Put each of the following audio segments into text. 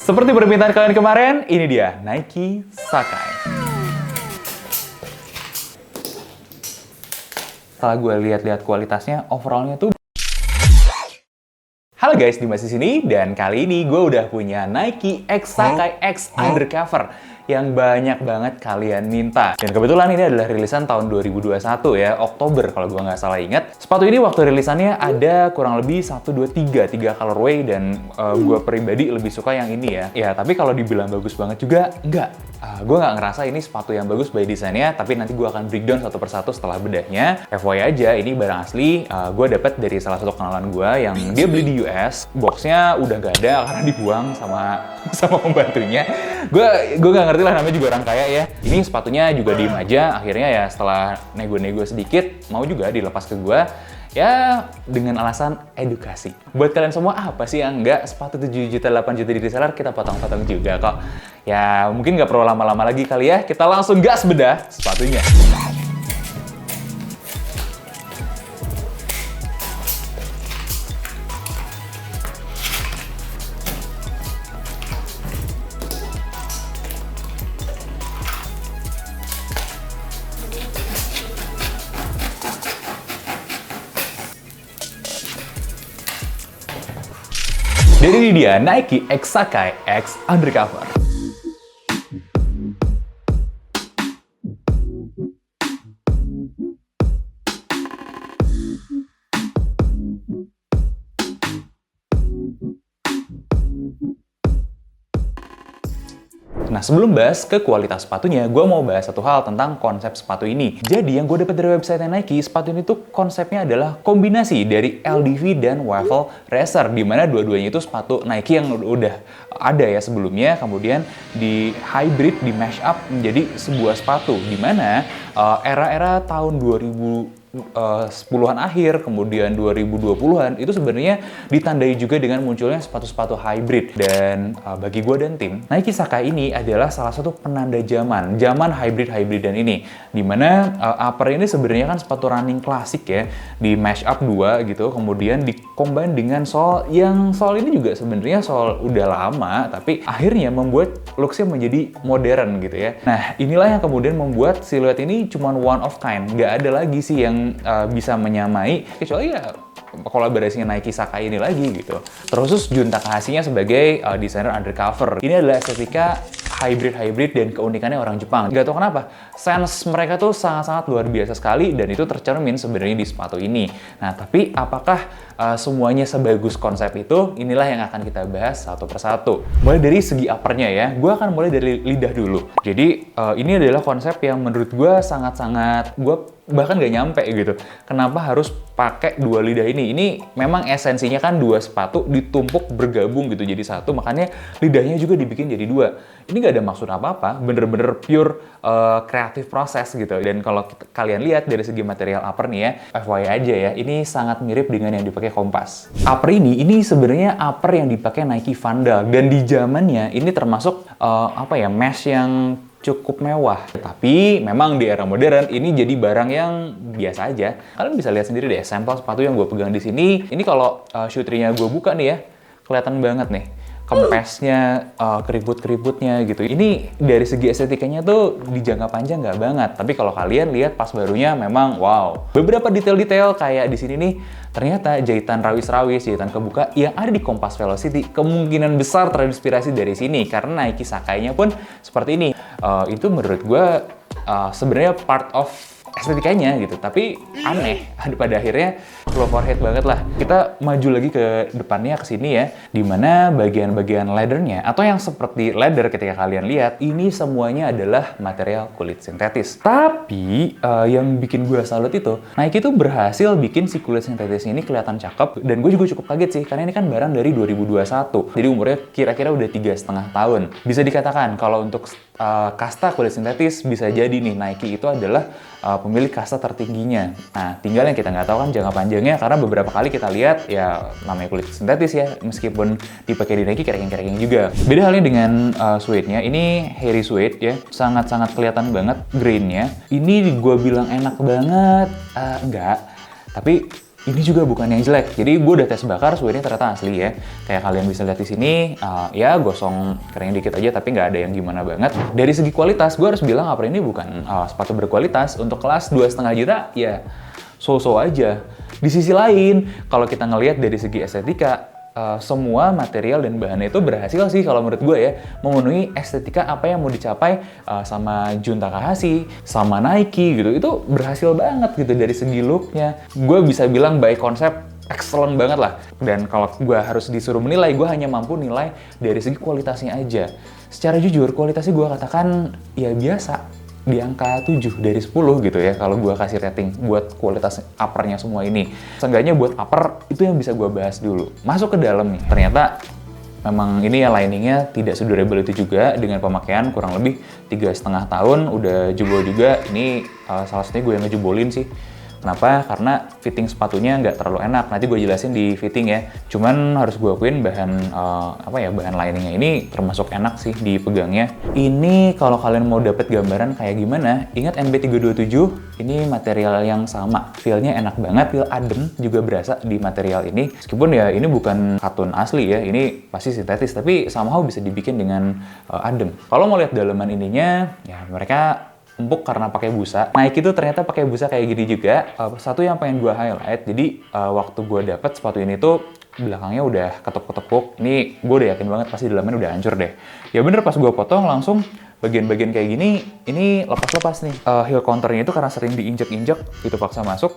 Seperti permintaan kalian kemarin, ini dia Nike Sacai. Setelah gue lihat-lihat kualitasnya, overallnya tuh. Halo guys, Dimas di sini dan kali ini gue udah punya Nike X Sacai X Undercover yang banyak banget kalian minta. Dan kebetulan ini adalah rilisan tahun 2021 ya, Oktober kalau gue nggak salah ingat. Sepatu ini waktu rilisannya ada kurang lebih 1, 2, 3 colorway dan gue pribadi lebih suka yang ini ya. Ya, tapi kalau dibilang bagus banget juga, enggak. Gue nggak ngerasa ini sepatu yang bagus by desainnya, tapi nanti gue akan breakdown satu persatu setelah bedahnya. FYI aja, ini barang asli gue dapat dari salah satu kenalan gue yang dia beli di US. Boxnya udah nggak ada karena dibuang sama pembantunya. Gue nggak ngerti lah, namanya juga orang kaya ya. Ini sepatunya juga diem aja. Akhirnya ya setelah nego-nego sedikit, mau juga dilepas ke gue. Ya, dengan alasan edukasi. Buat kalian semua, apa sih yang enggak? Sepatu 7 juta, 8 juta di reseller, kita potong-potong juga kok. Ya, mungkin nggak perlu lama-lama lagi kali ya. Kita langsung gas bedah sepatunya. Dan ini dia Nike X Sacai X Undercover. Nah, sebelum bahas ke kualitas sepatunya, gue mau bahas satu hal tentang konsep sepatu ini. Jadi, yang gue dapat dari website Nike, sepatu ini tuh konsepnya adalah kombinasi dari LDV dan Waffle Racer, di mana dua-duanya itu sepatu Nike yang udah ada ya sebelumnya, kemudian di hybrid, di mash up menjadi sebuah sepatu, di mana era-era tahun 10-an akhir, kemudian 2020-an, itu sebenarnya ditandai juga dengan munculnya sepatu-sepatu hybrid. Dan bagi gue dan tim, Nike Sacai ini adalah salah satu penanda zaman hybrid-hybridan ini. Dimana upper ini sebenarnya kan sepatu running klasik ya, di mash up 2 gitu, kemudian dikombin dengan sol, yang sol ini juga sebenarnya sol udah lama, tapi akhirnya membuat looks-nya menjadi modern gitu ya. Nah, inilah yang kemudian membuat siluet ini cuma one of kind, nggak ada lagi sih yang bisa menyamai, kecuali ya kolaborasinya Nike Sacai ini lagi gitu. Terus Jun Takahashinya sebagai desainer undercover. Ini adalah estetika hybrid dan keunikannya orang Jepang. Gak tau kenapa, sense mereka tuh sangat-sangat luar biasa sekali dan itu tercermin sebenarnya di sepatu ini. Nah, tapi apakah semuanya sebagus konsep itu? Inilah yang akan kita bahas satu persatu. Mulai dari segi uppernya ya, gue akan mulai dari lidah dulu. Jadi ini adalah konsep yang menurut gue sangat-sangat, gue bahkan gak nyampe gitu. Kenapa harus pakai dua lidah ini? Ini memang esensinya kan dua sepatu ditumpuk bergabung gitu jadi satu, makanya lidahnya juga dibikin jadi dua. Ini gak ada maksud apa-apa, bener-bener pure kreatif proses gitu. Dan kalau kalian lihat dari segi material upper nih ya, FYI aja ya, ini sangat mirip dengan yang dipakai Kompas. Upper ini sebenarnya upper yang dipakai Nike Vandal, dan di zamannya ini termasuk mesh yang cukup mewah. Tapi memang di era modern ini jadi barang yang biasa aja. Kalian bisa lihat sendiri deh sampel sepatu yang gue pegang di sini. Ini kalau shoe-nya gue buka nih ya, kelihatan banget nih kempesnya, keriput-keriputnya gitu. Ini dari segi estetikanya tuh di jangka panjang nggak banget. Tapi kalau kalian lihat pas barunya memang wow. Beberapa detail-detail kayak di sini nih, ternyata jahitan rawis-rawis, jahitan kebuka yang ada di Kompas Velocity kemungkinan besar terinspirasi dari sini karena Nike Sacai-nya pun seperti ini. Itu menurut gue sebenarnya part of estetikanya gitu, tapi aneh pada akhirnya low forehead banget lah. Kita maju lagi ke depannya ke sini ya, dimana bagian-bagian leathernya atau yang seperti leather ketika kalian lihat ini semuanya adalah material kulit sintetis. Tapi yang bikin gue salut itu Nike itu berhasil bikin si kulit sintetisnya ini kelihatan cakep, dan gue juga cukup kaget sih karena ini kan barang dari 2021, jadi umurnya kira-kira udah 3,5 tahun. Bisa dikatakan kalau untuk kasta kulit sintetis bisa jadi nih Nike itu adalah pemilik kasta tertingginya. Nah, tinggal yang kita nggak tahu kan jangka panjangnya, karena beberapa kali kita lihat ya namanya kulit sintetis ya, meskipun dipakai di Nike cracking-cracking juga. Beda halnya dengan suede-nya, ini hairy suede ya, sangat-sangat kelihatan banget grain-nya. Ini gue bilang enak banget, enggak. Tapi ini juga bukan yang jelek. Jadi gue udah tes bakar, suenya ternyata asli ya. Kayak kalian bisa lihat di sini, ya gosong kering dikit aja, tapi nggak ada yang gimana banget. Dari segi kualitas, gue harus bilang Upper ini bukan sepatu berkualitas. Untuk kelas 2,5 juta, ya so-so aja. Di sisi lain, kalau kita ngelihat dari segi estetika, semua material dan bahannya itu berhasil sih kalau menurut gue ya, memenuhi estetika apa yang mau dicapai sama Jun Takahashi, sama Nike gitu. Itu berhasil banget gitu dari segi looknya. Gue bisa bilang by konsep excellent banget lah. Dan kalau gue harus disuruh menilai, gue hanya mampu nilai dari segi kualitasnya aja. Secara jujur, kualitasnya gue katakan ya biasa, di angka 7 dari 10 gitu ya kalau gue kasih rating buat kualitas uppernya semua ini. Seenggaknya buat upper itu yang bisa gue bahas dulu. Masuk ke dalam nih, ternyata memang ini ya liningnya tidak sedurable itu juga, dengan pemakaian kurang lebih 3,5 tahun, udah jebol juga. Ini salah satunya gue yang ngejebolin sih. Kenapa? Karena fitting sepatunya nggak terlalu enak. Nanti gue jelasin di fitting ya. Cuman harus gue akuin bahan bahan liningnya ini termasuk enak sih dipegangnya. Ini kalau kalian mau dapet gambaran kayak gimana, ingat MB327 ini material yang sama. Feel-nya enak banget, feel adem juga berasa di material ini. Meskipun ya ini bukan katun asli ya, ini pasti sintetis, tapi somehow bisa dibikin dengan adem. Kalau mau lihat dalaman ininya, ya mereka empuk karena pakai busa. Nike itu ternyata pakai busa kayak gini juga. Satu yang pengen gue highlight, jadi waktu gue dapet sepatu ini tuh belakangnya udah ketuk-ketuk. Ini gue udah yakin banget pasti dalamnya udah hancur deh. Ya bener, pas gue potong langsung bagian-bagian kayak gini, ini lepas-lepas nih. Heel counternya itu karena sering diinjek-injek, itu paksa masuk.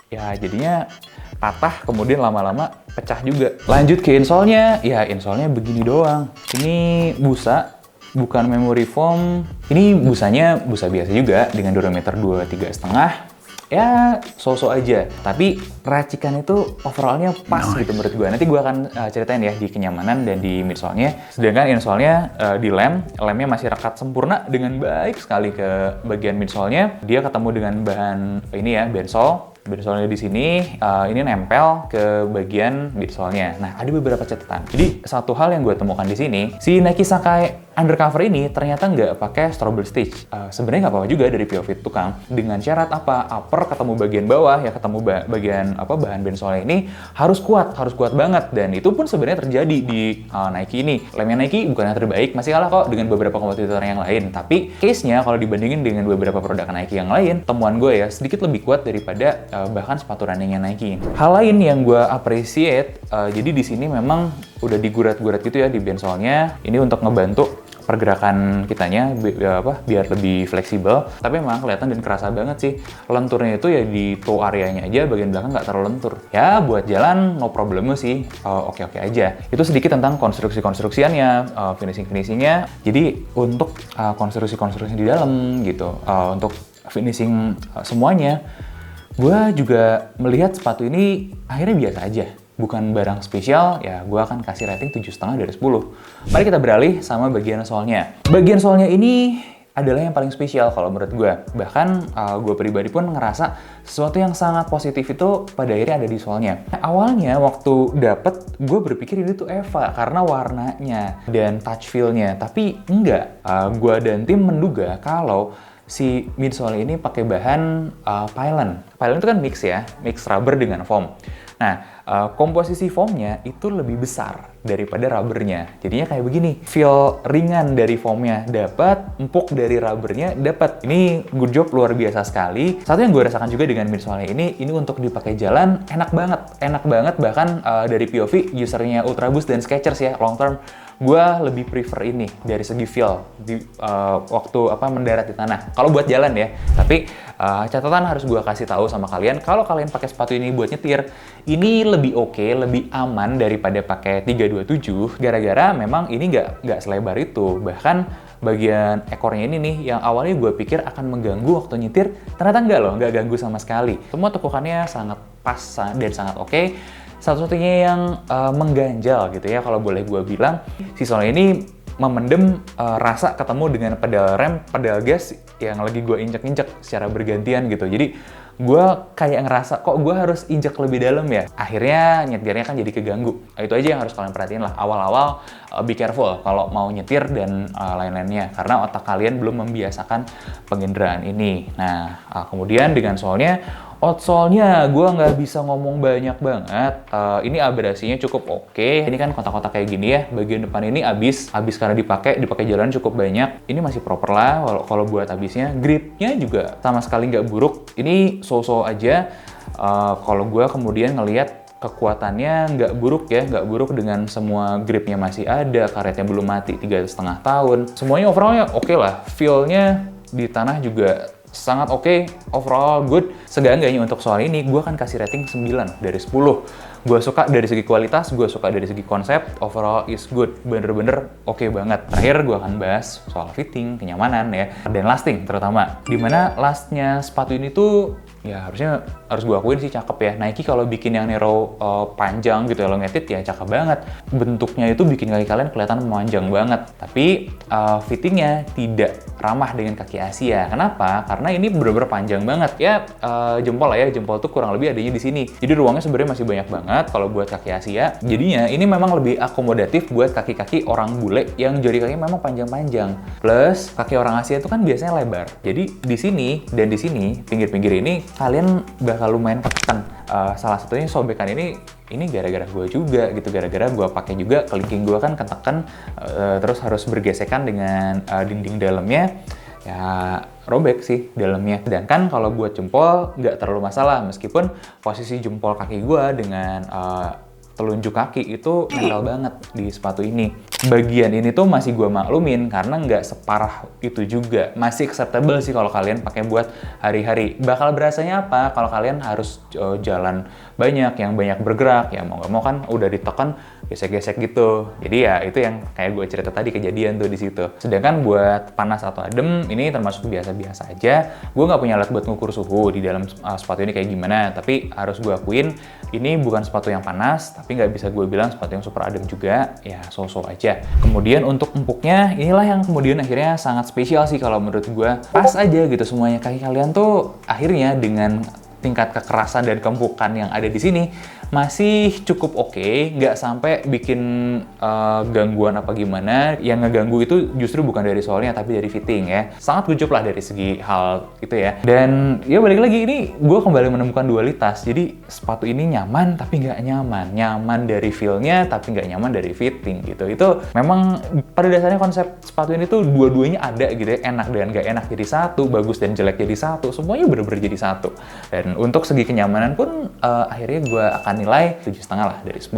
Ya jadinya patah, kemudian lama-lama pecah juga. Lanjut ke insole-nya, ya insole-nya begini doang. Ini busa, bukan memory foam. Ini busanya busa biasa juga dengan diameter 23,5. Ya so-so aja. Tapi racikan itu overallnya pas gitu menurut gue. Nanti gue akan ceritain ya di kenyamanan dan di midsole-nya. Sedangkan insole-nya di lemnya masih rekat sempurna dengan baik sekali ke bagian midsole-nya. Dia ketemu dengan bahan ini ya, bensol. Midsole-nya di sini ini nempel ke bagian midsole-nya. Nah, ada beberapa catatan. Jadi satu hal yang gue temukan di sini, si Nike Sacai undercover ini ternyata nggak pakai stroble stitch. Sebenarnya nggak apa-apa juga dari POV tukang. Dengan syarat apa? Upper ketemu bagian bawah, ya ketemu bagian bahan bensole ini harus kuat banget. Dan itu pun sebenarnya terjadi di Nike ini. Lemnya Nike bukan yang terbaik, masih kalah kok dengan beberapa kompetitor yang lain. Tapi case-nya kalau dibandingin dengan beberapa produk Nike yang lain, temuan gue ya sedikit lebih kuat daripada bahkan sepatu runningnya Nike. Hal lain yang gue appreciate, jadi di sini memang udah digurat-gurat gitu ya di bensole-nya. Ini untuk ngebantu pergerakan kitanya biar lebih fleksibel. Tapi memang kelihatan dan kerasa banget sih. Lenturnya itu ya di toe areanya aja, bagian belakang nggak terlalu lentur. Ya buat jalan no problem sih, oke-oke aja. Itu sedikit tentang konstruksi-konstruksiannya, finishing-finishingnya. Jadi untuk konstruksi-konstruksi di dalam gitu, untuk finishing semuanya, gue juga melihat sepatu ini akhirnya biasa aja. Bukan barang spesial, ya gue akan kasih rating 7,5 dari 10. Mari kita beralih sama bagian solnya. Bagian solnya ini adalah yang paling spesial kalau menurut gue. Bahkan gue pribadi pun ngerasa sesuatu yang sangat positif itu pada akhirnya ada di solnya. Awalnya waktu dapet, gue berpikir ini tuh Eva karena warnanya dan touch feel-nya. Tapi enggak, gue dan tim menduga kalau si midsole ini pakai bahan Pylon. Pylon itu kan mix ya, mix rubber dengan foam. Nah, komposisi foamnya itu lebih besar daripada rubbernya. Jadinya kayak begini, feel ringan dari foamnya dapat, empuk dari rubbernya dapat. Ini good job luar biasa sekali. Satu yang gue rasakan juga dengan midsole ini untuk dipakai jalan enak banget. Bahkan dari POV usernya Ultraboost dan Skechers ya, long term, gue lebih prefer ini dari segi feel di waktu mendarat di tanah. Kalau buat jalan ya, tapi catatan harus gue kasih tahu sama kalian, kalau kalian pakai sepatu ini buat nyetir, ini lebih oke, lebih aman daripada pakai 327, gara-gara memang ini nggak selebar itu. Bahkan bagian ekornya ini nih, yang awalnya gue pikir akan mengganggu waktu nyetir, ternyata nggak ganggu sama sekali. Semua tekukannya sangat pas dan sangat oke. Satu-satunya yang mengganjal gitu ya, kalau boleh gue bilang, si sole ini memendem rasa ketemu dengan pedal rem, pedal gas yang lagi gue injek-injek secara bergantian gitu. Jadi gue kayak ngerasa kok gue harus injek lebih dalam ya. Akhirnya nyetirnya kan jadi keganggu. Itu aja yang harus kalian perhatiin lah. Awal-awal be careful kalau mau nyetir dan lain-lainnya. Karena otak kalian belum membiasakan pengendaraan ini. Nah, kemudian dengan solnya, Outsole-nya gue nggak bisa ngomong banyak banget. Ini abrasinya cukup oke. Ini kan kotak-kotak kayak gini ya. Bagian depan ini abis karena dipakai jalan cukup banyak. Ini masih proper lah kalau buat abisnya. Gripnya juga sama sekali nggak buruk. Ini so-so aja. Kalau gue kemudian ngelihat kekuatannya nggak buruk ya, nggak buruk dengan semua gripnya masih ada, karetnya belum mati 3,5 tahun. Semuanya overallnya oke lah. Feel-nya di tanah juga sangat oke, overall good. Seenggaknya untuk soal ini, gue akan kasih rating 9 dari 10. Gue suka dari segi kualitas, gue suka dari segi konsep, overall is good. Bener-bener oke banget. Terakhir, gue akan bahas soal fitting, kenyamanan ya, dan lasting terutama. Dimana lastnya sepatu ini tuh, ya harus gue akuin sih cakep ya. Nike kalau bikin yang narrow panjang gitu ya, elongated ya cakep banget. Bentuknya itu bikin kaki kalian kelihatan memanjang banget. Tapi fittingnya tidak ramah dengan kaki Asia. Kenapa? Karena ini bener-bener panjang banget. Ya jempol lah ya, jempol tuh kurang lebih adanya di sini. Jadi ruangnya sebenarnya masih banyak banget kalau buat kaki Asia. Jadinya ini memang lebih akomodatif buat kaki-kaki orang bule yang jari kakinya memang panjang-panjang. Plus kaki orang Asia itu kan biasanya lebar. Jadi di sini dan di sini pinggir-pinggir ini kalian bakal lumayan ketekan. Salah satunya sobekan ini gara-gara gue juga gitu, gara-gara gue pakai juga kelingking gue kan ketekan, terus harus bergesekan dengan dinding dalamnya. Ya robek sih dalamnya. Sedangkan kalau buat jempol nggak terlalu masalah, meskipun posisi jempol kaki gue dengan telunjuk kaki itu nempel banget di sepatu ini. Bagian ini tuh masih gue maklumin karena nggak separah itu juga. Masih acceptable sih kalau kalian pakai buat hari-hari. Bakal berasanya apa kalau kalian harus jalan banyak, yang banyak bergerak, ya mau nggak mau kan udah ditekan gesek-gesek gitu. Jadi ya itu yang kayak gue cerita tadi, kejadian tuh di situ. Sedangkan buat panas atau adem ini termasuk biasa-biasa aja. Gue nggak punya alat buat ngukur suhu di dalam sepatu ini kayak gimana. Tapi harus gue akuin ini bukan sepatu yang panas, tapi nggak bisa gue bilang sepatu yang super adem juga. Ya so-so aja. Kemudian untuk empuknya, inilah yang kemudian akhirnya sangat spesial sih kalau menurut gue. Pas aja gitu semuanya, kaki kalian tuh akhirnya dengan tingkat kekerasan dan keempukan yang ada di sini masih cukup oke, nggak sampai bikin gangguan apa gimana. Yang ngeganggu itu justru bukan dari soalnya tapi dari fitting ya. Sangat gujup lah dari segi hal itu ya. Dan ya balik lagi, ini gue kembali menemukan dualitas. Jadi sepatu ini nyaman tapi nggak nyaman. Nyaman dari feel-nya tapi nggak nyaman dari fitting gitu. Itu memang pada dasarnya konsep sepatu ini tuh dua-duanya ada gitu ya. Enak dan nggak enak jadi satu, bagus dan jelek jadi satu. Semuanya bener-bener jadi satu. Dan untuk segi kenyamanan pun akhirnya gue akan nilai 7,5 lah dari 10.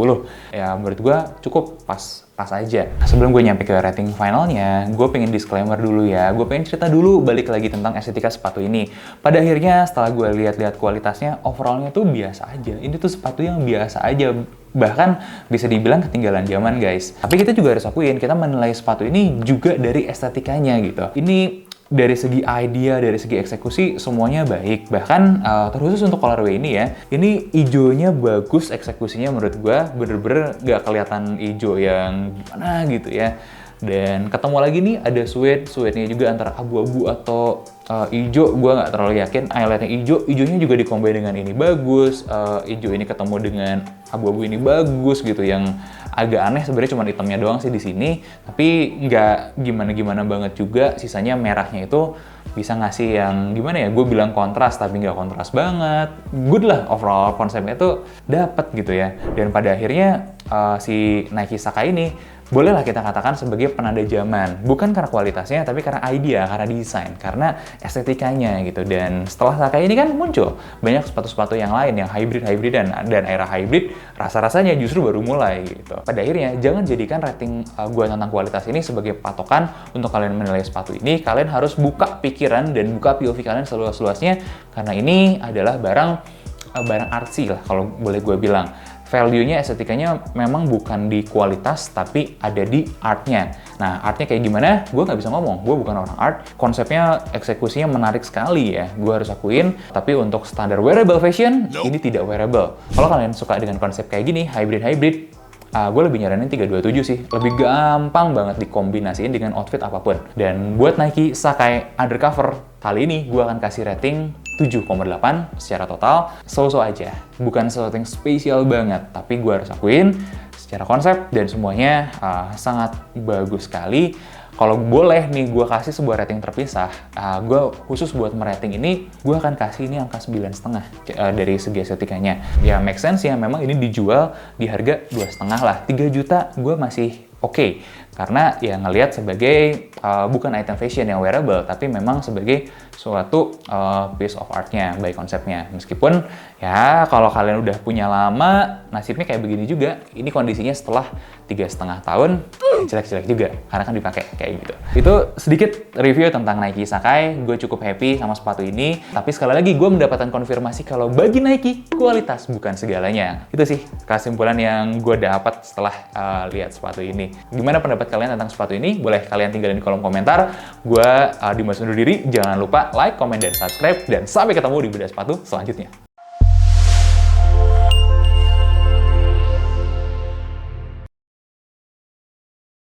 Ya menurut gue cukup pas aja. Sebelum gue nyampe ke rating finalnya, gue pengen disclaimer dulu ya. Gue pengen cerita dulu balik lagi tentang estetika sepatu ini. Pada akhirnya setelah gue lihat-lihat kualitasnya, overallnya tuh biasa aja. Ini tuh sepatu yang biasa aja. Bahkan bisa dibilang ketinggalan zaman guys. Tapi kita juga harus akuin, kita menilai sepatu ini juga dari estetikanya gitu. Ini dari segi idea, dari segi eksekusi, semuanya baik. Bahkan terkhusus untuk colorway ini ya, ini ijonya bagus, eksekusinya menurut gue bener-bener nggak kelihatan ijo yang gimana gitu ya. Dan ketemu lagi nih ada suede-nya juga antara abu-abu atau ijo, gue nggak terlalu yakin. Highlightnya ijonya juga dikombin dengan ini bagus. Ijo ini ketemu dengan abu-abu ini bagus gitu. Yang agak aneh sebenarnya cuma hitamnya doang sih di sini, tapi nggak gimana-gimana banget juga. Sisanya merahnya itu bisa ngasih yang gimana ya? Gue bilang kontras tapi nggak kontras banget. Good lah, overall konsepnya tuh dapet gitu ya. Dan pada akhirnya si Nike Saka ini bolehlah kita katakan sebagai penanda zaman. Bukan karena kualitasnya, tapi karena idea, karena desain, karena estetikanya gitu. Dan setelah Saka ini kan muncul banyak sepatu-sepatu yang lain yang hybrid-hybridan, dan era hybrid rasa-rasanya justru baru mulai gitu. Pada akhirnya, jangan jadikan rating gue tentang kualitas ini sebagai patokan untuk kalian menilai sepatu ini. Kalian harus buka pikiran dan buka POV kalian seluas-luasnya, karena ini adalah barang artsy lah kalau boleh gue bilang. Value-nya, estetikanya memang bukan di kualitas, tapi ada di art-nya. Nah, art-nya kayak gimana? Gue nggak bisa ngomong, gue bukan orang art. Konsepnya, eksekusinya menarik sekali ya, gue harus akuin. Tapi untuk standar wearable fashion, ini tidak wearable. Kalau kalian suka dengan konsep kayak gini, hybrid-hybrid, gue lebih nyaranin 327 sih. Lebih gampang banget dikombinasiin dengan outfit apapun. Dan buat Nike Saka Undercover, kali ini gue akan kasih rating 7,8 secara total. So-so aja. Bukan sesuatu yang spesial banget. Tapi gue harus akuin, secara konsep dan semuanya sangat bagus sekali. Kalau boleh nih gue kasih sebuah rating terpisah, gue khusus buat merating ini, gue akan kasih ini angka 9,5 dari segi estetikanya. Ya make sense ya, memang ini dijual di harga 2,5 lah. 3 juta gue masih oke. Karena ya ngelihat sebagai bukan item fashion yang wearable, tapi memang sebagai suatu piece of art-nya, by konsepnya. Meskipun ya kalau kalian udah punya lama, nasibnya kayak begini juga. Ini kondisinya setelah 3,5 tahun, jelek-jelek juga. Karena kan dipakai kayak gitu. Itu sedikit review tentang Nike Sacai. Gue cukup happy sama sepatu ini. Tapi sekali lagi gue mendapatkan konfirmasi kalau bagi Nike, kualitas bukan segalanya. Itu sih kesimpulan yang gue dapat setelah lihat sepatu ini. Gimana pendapat kalian tentang sepatu ini? Boleh kalian tinggalin di kolom komentar. Gue Dimas undur diri. Jangan lupa like, komen, dan subscribe. Dan sampai ketemu di video sepatu selanjutnya.